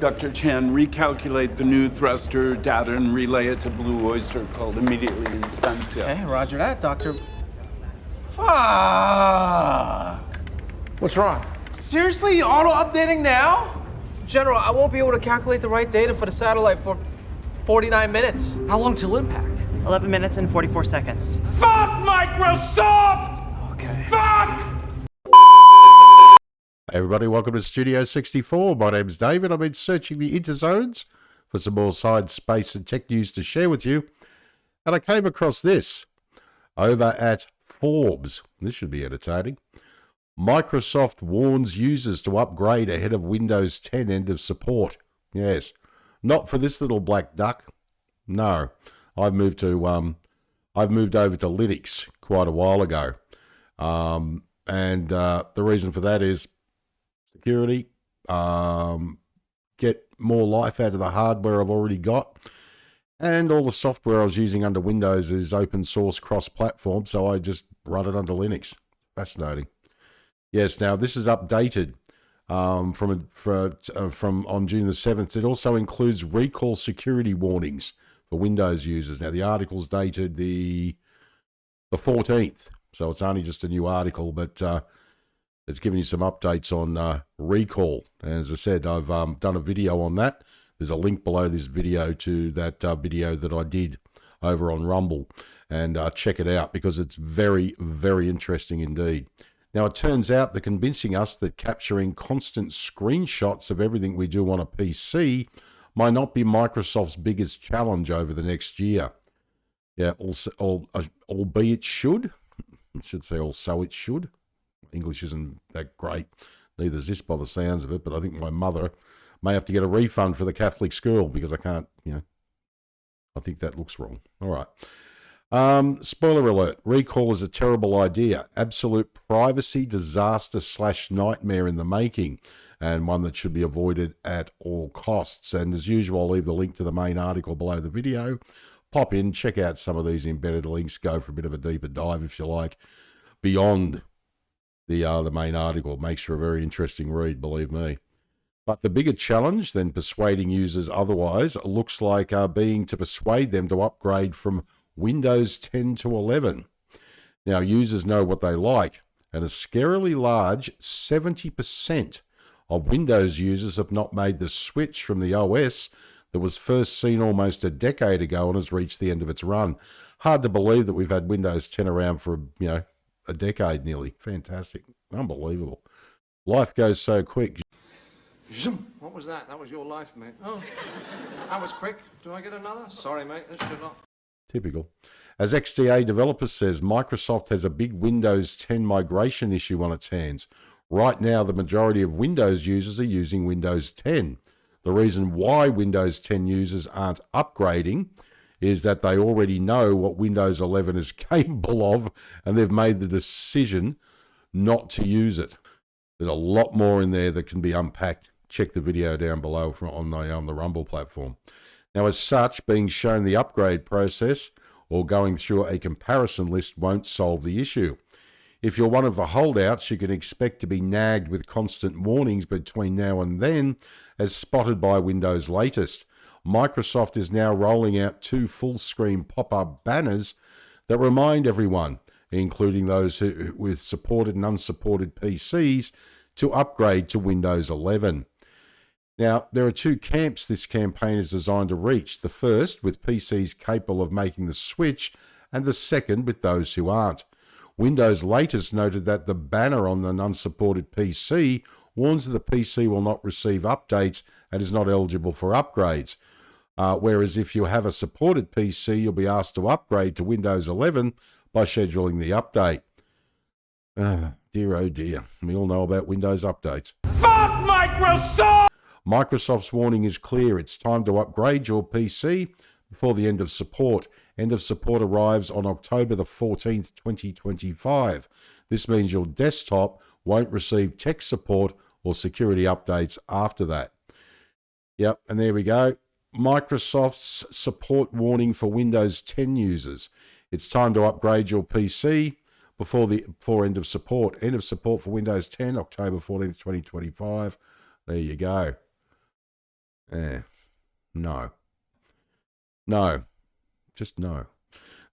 Dr. Chan, recalculate the new thruster data and relay it to Blue Oyster Cult immediately in Stantia. Okay, roger that, Doctor. Fuck! What's wrong? Seriously, auto-updating now? General, I won't be able to calculate the right data for the satellite for 49 minutes. How long till impact? 11 minutes and 44 seconds. Fuck Microsoft! Okay. Fuck! Hey everybody, welcome to Studio 64. My name's David. I've been searching the interzones for some more science, space and tech news to share with you. And I came across this over at Forbes. This should be entertaining. Microsoft warns users to upgrade ahead of Windows 10 end of support. Yes, not for this little black duck. No, I've moved over to Linux quite a while ago. And the reason for that is security, get more life out of the hardware I've already got, and all the software I was using under Windows is open source cross-platform, so I just run it under Linux. Fascinating. Yes, now this is updated from on June the 7th. It also includes recall security warnings for Windows users. Now the article's dated the 14th, so it's only just a new article, but it's giving you some updates on recall. And as I said, I've done a video on that. There's a link below this video to that video that I did over on Rumble. And check it out because it's very, very interesting indeed. Now, it turns out they're convincing us that capturing constant screenshots of everything we do on a PC might not be Microsoft's biggest challenge over the next year. Yeah, albeit should. I should say also it should. English isn't that great. Neither is this by the sounds of it, but I think my mother may have to get a refund for the Catholic school because I can't, I think that looks wrong. All right. Spoiler alert, recall is a terrible idea. Absolute privacy disaster / nightmare in the making, and one that should be avoided at all costs. And as usual, I'll leave the link to the main article below the video. Pop in, check out some of these embedded links, go for a bit of a deeper dive if you like, beyond the main article. It makes for a very interesting read, believe me. But the bigger challenge than persuading users otherwise looks like being to persuade them to upgrade from Windows 10 to 11. Now, users know what they like, and a scarily large 70% of Windows users have not made the switch from the OS that was first seen almost a decade ago and has reached the end of its run. Hard to believe that we've had Windows 10 around for, a decade nearly. Fantastic. Unbelievable. Life goes so quick. What was that? That was your life, mate. Oh, that was quick. Do I get another? Sorry, mate. That should not. Typical. As XDA developer says, Microsoft has a big Windows 10 migration issue on its hands. Right now, the majority of Windows users are using Windows 10. The reason why Windows 10 users aren't upgrading is that they already know what Windows 11 is capable of, and they've made the decision not to use it. There's a lot more in there that can be unpacked. Check the video down below on the Rumble platform. Now, as such, being shown the upgrade process or going through a comparison list won't solve the issue. If you're one of the holdouts, you can expect to be nagged with constant warnings between now and then, as spotted by Windows' latest. Microsoft is now rolling out 2 full-screen pop-up banners that remind everyone, including those with supported and unsupported PCs, to upgrade to Windows 11. Now, there are 2 camps this campaign is designed to reach. The first, with PCs capable of making the switch, and the second, with those who aren't. Windows' latest noted that the banner on an unsupported PC warns that the PC will not receive updates and is not eligible for upgrades. Whereas if you have a supported PC, you'll be asked to upgrade to Windows 11 by scheduling the update. Dear oh dear, we all know about Windows updates. Fuck Microsoft! Microsoft's warning is clear. It's time to upgrade your PC before the end of support. End of support arrives on October the 14th, 2025. This means your desktop won't receive tech support or security updates after that. Yep, and there we go. Microsoft's support warning for Windows 10 users. It's time to upgrade your PC before end of support. End of support for Windows 10, October 14th, 2025. There you go. No. No. Just no.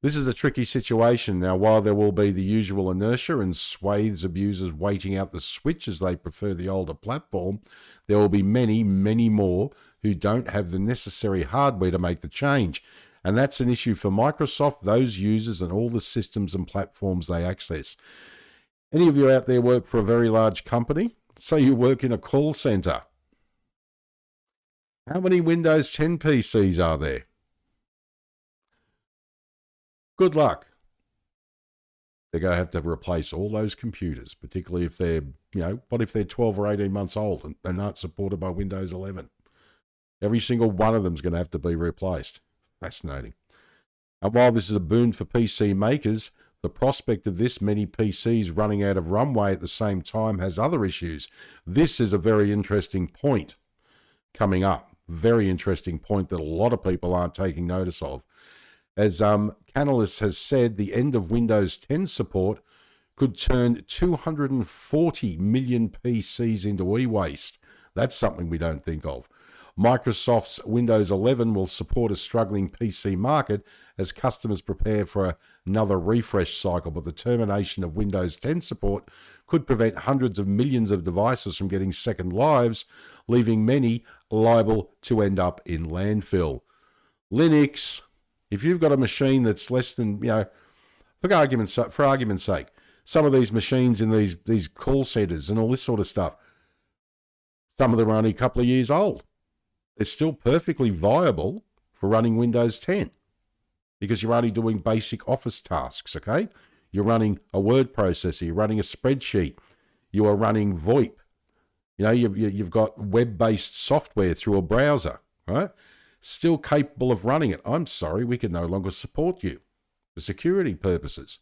This is a tricky situation. Now, while there will be the usual inertia and swathes of users waiting out the switch as they prefer the older platform, there will be many, many more who don't have the necessary hardware to make the change. And that's an issue for Microsoft, those users, and all the systems and platforms they access. Any of you out there work for a very large company? Say you work in a call center. How many Windows 10 PCs are there? Good luck. They're going to have replace all those computers, particularly if they're, what if they're 12 or 18 months old and aren't supported by Windows 11? Every single one of them is going to have to be replaced. Fascinating. And while this is a boon for PC makers, the prospect of this many PCs running out of runway at the same time has other issues. This is a very interesting point coming up. Very interesting point that a lot of people aren't taking notice of. As Canalys has said, the end of Windows 10 support could turn 240 million PCs into e-waste. That's something we don't think of. Microsoft's Windows 11 will support a struggling PC market as customers prepare for another refresh cycle, but the termination of Windows 10 support could prevent hundreds of millions of devices from getting second lives, leaving many liable to end up in landfill. Linux, if you've got a machine that's less than, for argument's sake, some of these machines in these call centers and all this sort of stuff, some of them are only a couple of years old. They're still perfectly viable for running Windows 10 because you're only doing basic office tasks, okay? You're running a word processor, you're running a spreadsheet, you are running VoIP. You've got web-based software through a browser, right? Still capable of running it. I'm sorry, we can no longer support you for security purposes.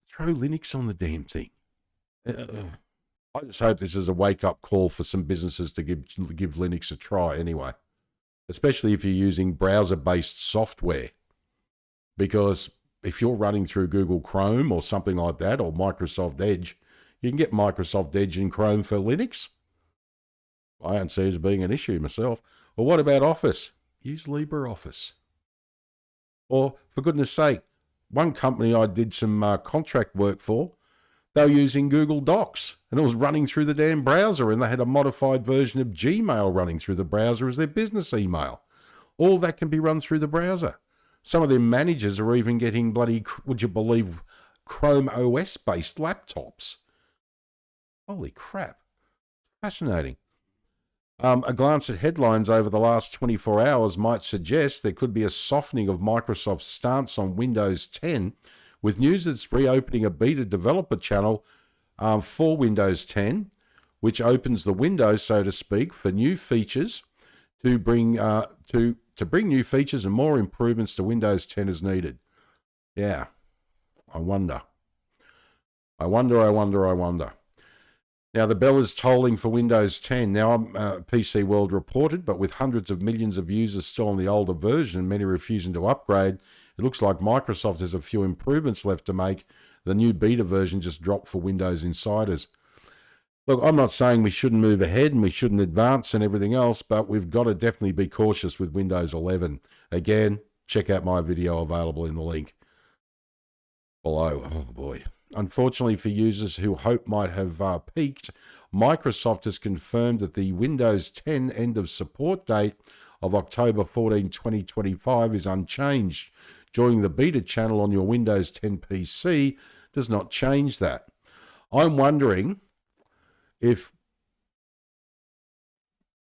Throw Linux on the damn thing. I just hope this is a wake-up call for some businesses to give Linux a try anyway, especially if you're using browser-based software. Because if you're running through Google Chrome or something like that, or Microsoft Edge, you can get Microsoft Edge in Chrome for Linux. I don't see it as being an issue myself. Well, what about Office? Use LibreOffice. Or, for goodness sake, one company I did some contract work for, they were using Google Docs, and it was running through the damn browser, and they had a modified version of Gmail running through the browser as their business email. All that can be run through the browser. Some of their managers are even getting bloody, would you believe, Chrome OS-based laptops. Holy crap. Fascinating. A glance at headlines over the last 24 hours might suggest there could be a softening of Microsoft's stance on Windows 10, with news that's reopening a beta developer channel for Windows 10, which opens the window, so to speak, for new features to bring new features and more improvements to Windows 10 as needed. Yeah, I wonder. Now, the bell is tolling for Windows 10. Now, PC World reported, but with hundreds of millions of users still on the older version and many refusing to upgrade, it looks like Microsoft has a few improvements left to make. The new beta version just dropped for Windows insiders. Look, I'm not saying we shouldn't move ahead and we shouldn't advance and everything else, but we've got to definitely be cautious with Windows 11. Again, check out my video available in the link below. Oh, boy. Unfortunately for users who hope might have peaked, Microsoft has confirmed that the Windows 10 end of support date of October 14, 2025 is unchanged. Joining the beta channel on your Windows 10 PC does not change that. I'm wondering if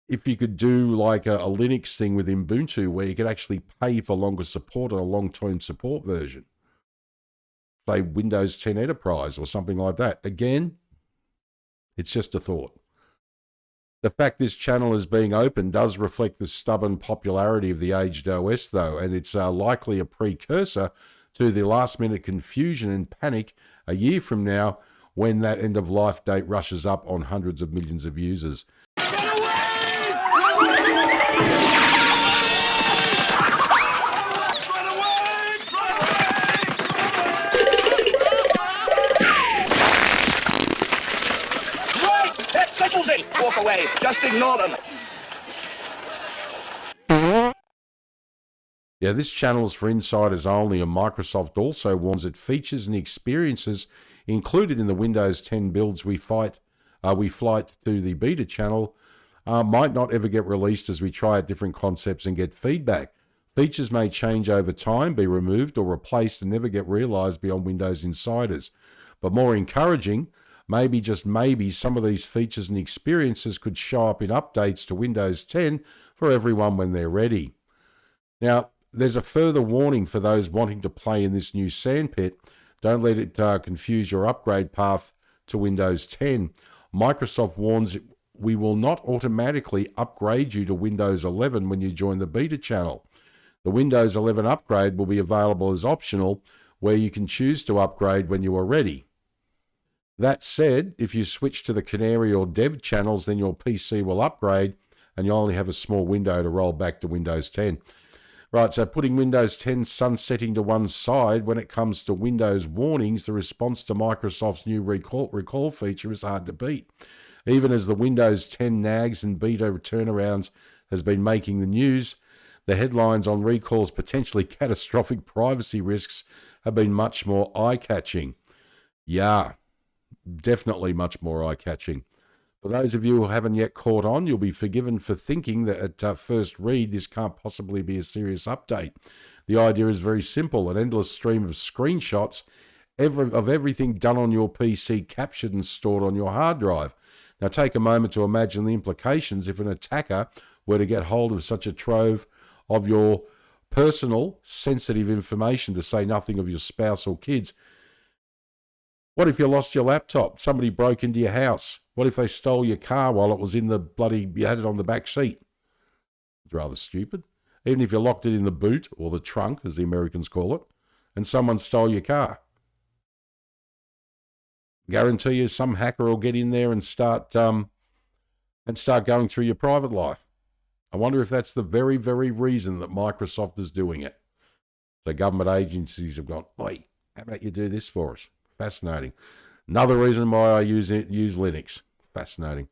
you could do like a Linux thing with Ubuntu where you could actually pay for longer support or a long-term support version. Say Windows 10 Enterprise or something like that. Again, it's just a thought. The fact this channel is being opened does reflect the stubborn popularity of the aged OS, though, and it's likely a precursor to the last-minute confusion and panic a year from now when that end-of-life date rushes up on hundreds of millions of users. It's the Move it! Walk away. Just ignore them. Yeah, this channel is for insiders only, and Microsoft also warns that features and experiences included in the Windows 10 builds we flight to the beta channel might not ever get released as we try out different concepts and get feedback. Features may change over time, be removed or replaced, and never get realized beyond Windows insiders. But more encouraging, maybe, just maybe, some of these features and experiences could show up in updates to Windows 10 for everyone when they're ready. Now, there's a further warning for those wanting to play in this new sandpit. Don't let it confuse your upgrade path to Windows 10. Microsoft warns we will not automatically upgrade you to Windows 11 when you join the beta channel. The Windows 11 upgrade will be available as optional, where you can choose to upgrade when you are ready. That said, if you switch to the Canary or Dev channels, then your PC will upgrade and you only have a small window to roll back to Windows 10. Right, so putting Windows 10 sunsetting to one side, when it comes to Windows warnings, the response to Microsoft's new recall feature is hard to beat. Even as the Windows 10 nags and beta turnarounds has been making the news, the headlines on recall's potentially catastrophic privacy risks have been much more eye-catching. Yeah, definitely much more eye-catching. For those of you who haven't yet caught on, you'll be forgiven for thinking that at first read this can't possibly be a serious update. The idea is very simple: an endless stream of screenshots of everything done on your PC captured and stored on your hard drive. Now take a moment to imagine the implications if an attacker were to get hold of such a trove of your personal, sensitive information, to say nothing of your spouse or kids. What if you lost your laptop? Somebody broke into your house. What if they stole your car while it was in the you had it on the back seat? It's rather stupid. Even if you locked it in the boot, or the trunk, as the Americans call it, and someone stole your car. Guarantee you some hacker will get in there and start going through your private life. I wonder if that's the very, very reason that Microsoft is doing it. So government agencies have gone, "Oi, how about you do this for us?" Fascinating. Another reason why I use Linux. Fascinating.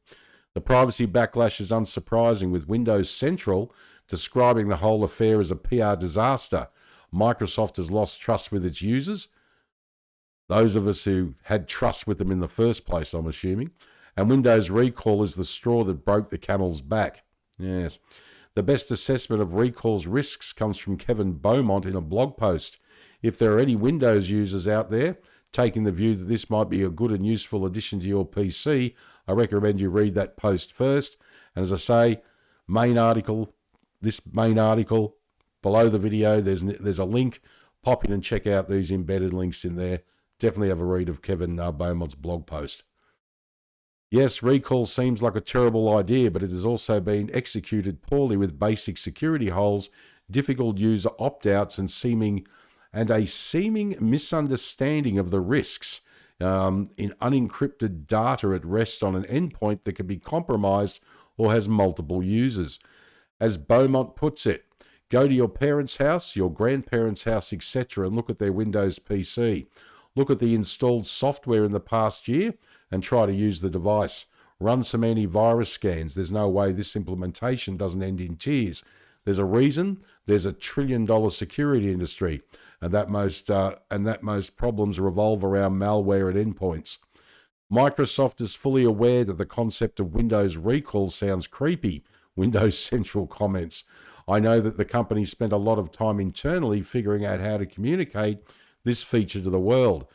The privacy backlash is unsurprising, with Windows Central describing the whole affair as a PR disaster. Microsoft has lost trust with its users, those of us who had trust with them in the first place, I'm assuming, and Windows Recall is the straw that broke the camel's back. Yes. The best assessment of Recall's risks comes from Kevin Beaumont in a blog post. If there are any Windows users out there taking the view that this might be a good and useful addition to your PC, I recommend you read that post first. And as I say, this main article below the video, there's a link. Pop in and check out these embedded links in there. Definitely have a read of Kevin Beaumont's blog post. Yes, recall seems like a terrible idea, but it has also been executed poorly, with basic security holes, difficult user opt-outs, and a seeming misunderstanding of the risks in unencrypted data at rest on an endpoint that can be compromised or has multiple users. As Beaumont puts it, go to your parents' house, your grandparents' house, etc., and look at their Windows PC. Look at the installed software in the past year and try to use the device. Run some antivirus scans. There's no way this implementation doesn't end in tears. There's a reason. There's a $1 trillion security industry, and that most problems revolve around malware and endpoints. Microsoft is fully aware that the concept of Windows Recall sounds creepy. Windows Central comments. I know that the company spent a lot of time internally figuring out how to communicate this feature to the world,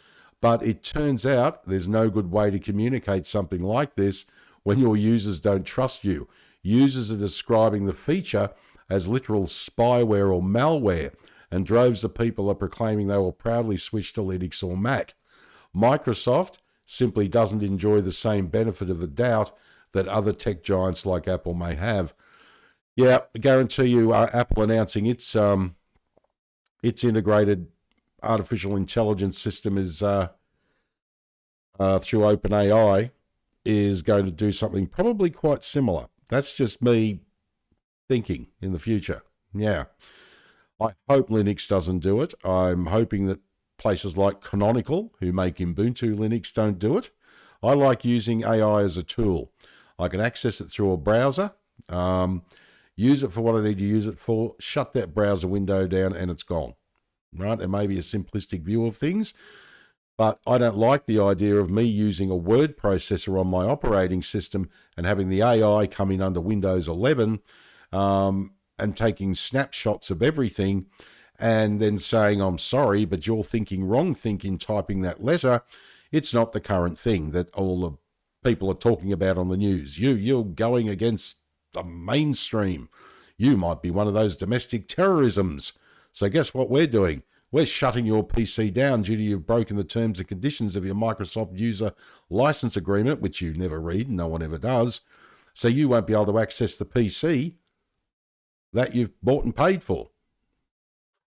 but it turns out there's no good way to communicate something like this when your users don't trust you. Users are describing the feature as literal spyware or malware, and droves of people are proclaiming they will proudly switch to Linux or Mac. Microsoft simply doesn't enjoy the same benefit of the doubt that other tech giants like Apple may have. Yeah, I guarantee you, Apple announcing its integrated artificial intelligence system is through OpenAI is going to do something probably quite similar. That's just me thinking in the future. Yeah. I hope Linux doesn't do it. I'm hoping that places like Canonical, who make Ubuntu Linux, don't do it. I like using AI as a tool. I can access it through a browser, use it for what I need to use it for, shut that browser window down, and it's gone. Right? It may be a simplistic view of things, but I don't like the idea of me using a word processor on my operating system and having the AI come in under Windows 11 and taking snapshots of everything and then saying, I'm sorry, but you're thinking wrong thinking typing that letter. It's not the current thing that all the people are talking about on the news. You're going against the mainstream. You might be one of those domestic terrorisms. So guess what we're doing? We're shutting your PC down due to you've broken the terms and conditions of your Microsoft user license agreement, which you never read, no one ever does. So you won't be able to access the PC that you've bought and paid for.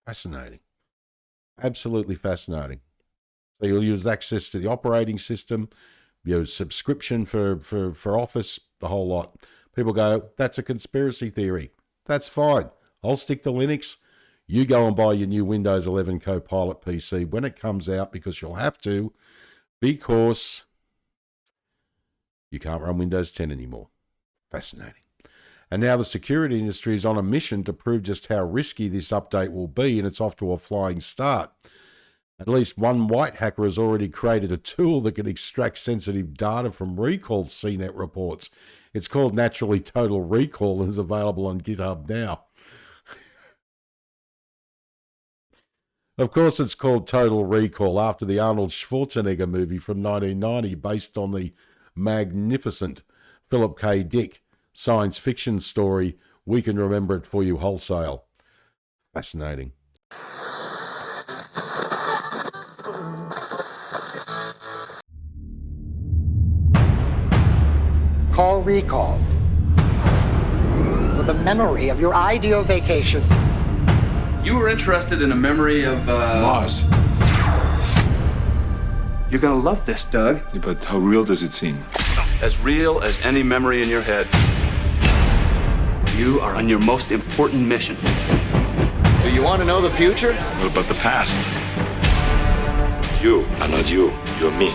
Fascinating. Absolutely fascinating. So you'll use access to the operating system, your subscription for Office, the whole lot. People go, that's a conspiracy theory. That's fine. I'll stick to Linux. You go and buy your new Windows 11 Copilot PC when it comes out, because you'll have to, because you can't run Windows 10 anymore. Fascinating. And now the security industry is on a mission to prove just how risky this update will be, and it's off to a flying start. At least one white hacker has already created a tool that can extract sensitive data from recalled CNET reports. It's called Naturally Total Recall and is available on GitHub now. Of course, it's called Total Recall after the Arnold Schwarzenegger movie from 1990, based on the magnificent Philip K. Dick science fiction story, We Can Remember It For You Wholesale. Fascinating. Call recall for the memory of your ideal vacation. You were interested in a memory of, Mars. You're gonna love this, Doug. Yeah, but how real does it seem? As real as any memory in your head. You are on your most important mission. Do you want to know the future? What about the past? You are not you. You're me.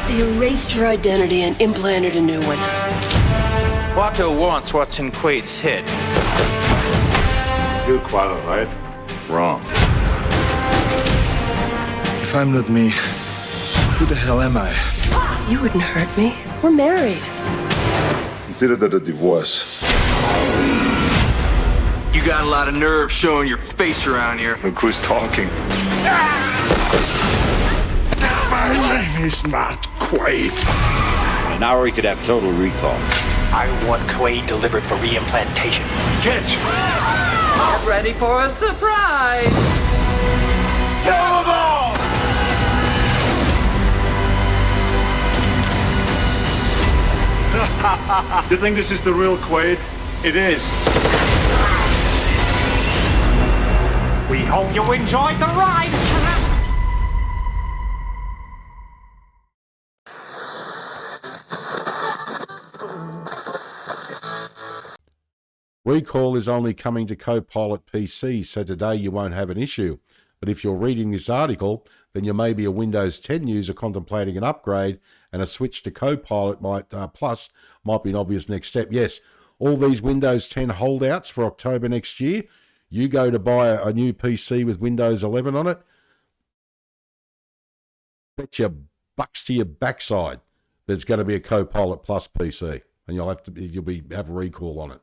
They erased your identity and implanted a new one. Watto wants what's in Quaid's head. You're Quato, right? Wrong. If I'm not me, who the hell am I? You wouldn't hurt me. We're married. Consider that a divorce. You got a lot of nerve showing your face around here. Look who's talking. My name is not Quaid. An hour we could have total recall. I want Quaid delivered for reimplantation. Catch! Get ready for a surprise. Kill them all! You think this is the real Quaid? It is. We hope you enjoyed the ride. Recall is only coming to Copilot PC, so today you won't have an issue. But if you're reading this article, then you may be a Windows 10 user contemplating an upgrade, and a switch to Copilot Plus might be an obvious next step. Yes, all these Windows 10 holdouts for October next year, you go to buy a new PC with Windows 11 on it, bet your bucks to your backside there's going to be a Copilot Plus PC, and you'll have recall on it.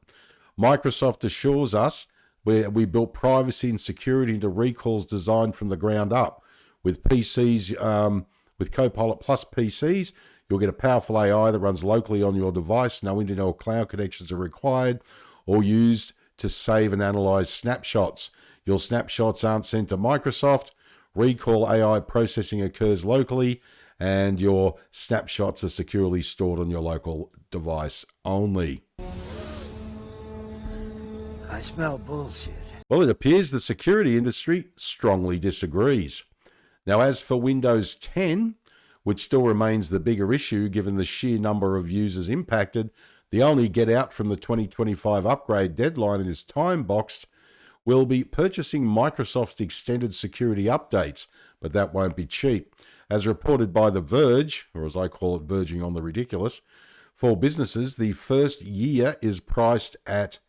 Microsoft assures us we built privacy and security into recalls designed from the ground up. With PCs, with Copilot Plus PCs, you'll get a powerful AI that runs locally on your device. No internet or cloud connections are required or used to save and analyze snapshots. Your snapshots aren't sent to Microsoft. Recall AI processing occurs locally, and your snapshots are securely stored on your local device only. I smell bullshit. Well, it appears the security industry strongly disagrees. Now, as for Windows 10, which still remains the bigger issue given the sheer number of users impacted, the only get out from the 2025 upgrade deadline and is time boxed will be purchasing Microsoft's extended security updates, but that won't be cheap. As reported by The Verge, or as I call it, verging on the ridiculous, For businesses, the first year is priced at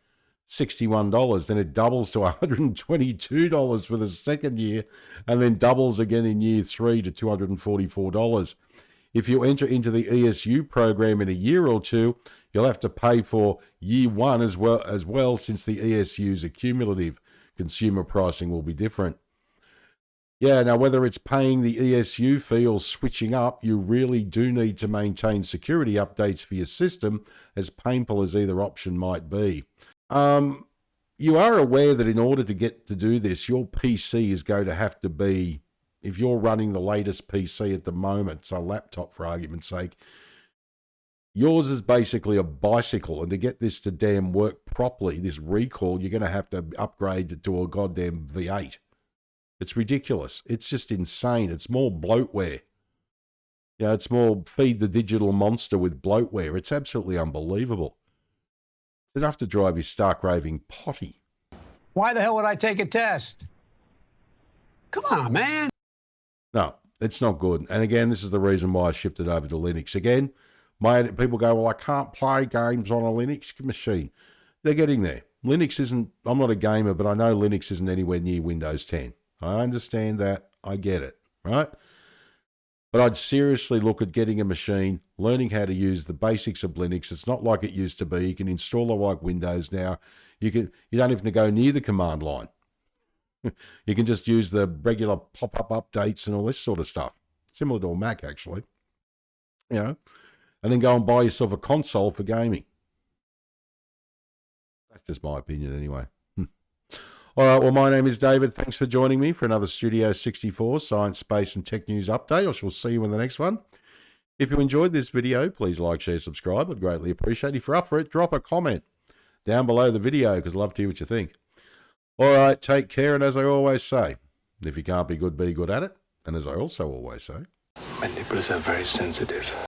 $61. Then it doubles to $122 for the second year, and then doubles again in year 3 to $244. If you enter into the ESU program in a year or two, you'll have to pay for year 1 as well, since the ESUs are cumulative. Consumer pricing will be different. Yeah, now whether it's paying the ESU fee or switching up, you really do need to maintain security updates for your system, as painful as either option might be. You are aware that in order to get to do this, your PC is going to have to be, if you're running the latest PC at the moment, so a laptop for argument's sake, yours is basically a bicycle, and to get this to damn work properly, this recall, you're going to have to upgrade to a goddamn V8. It's ridiculous. It's just insane. It's more bloatware. You know, it's more feed the digital monster with bloatware. It's absolutely unbelievable. It's enough to drive you stark raving potty. Why the hell would I take a test? Come on, man. No, it's not good. And again, this is the reason why I shifted over to Linux. Again, people go, well, I can't play games on a Linux machine. They're getting there. Linux isn't, I'm not a gamer, but I know Linux isn't anywhere near Windows 10. I understand that. I get it, right? But I'd seriously look at getting a machine, learning how to use the basics of Linux. It's not like it used to be. You can install it like Windows now. You don't even go near the command line. You can just use the regular pop-up updates and all this sort of stuff. Similar to a Mac, actually. You know, and then go and buy yourself a console for gaming. That's just my opinion anyway. All right, well, my name is David. Thanks for joining me for another Studio 64 Science, Space and Tech News update. I shall see you in the next one. If you enjoyed this video, please like, share, subscribe. I'd greatly appreciate it. If you're up for it, drop a comment down below the video, because I'd love to hear what you think. All right, take care, and as I always say, if you can't be good at it. And as I also always say, my nipples are very sensitive.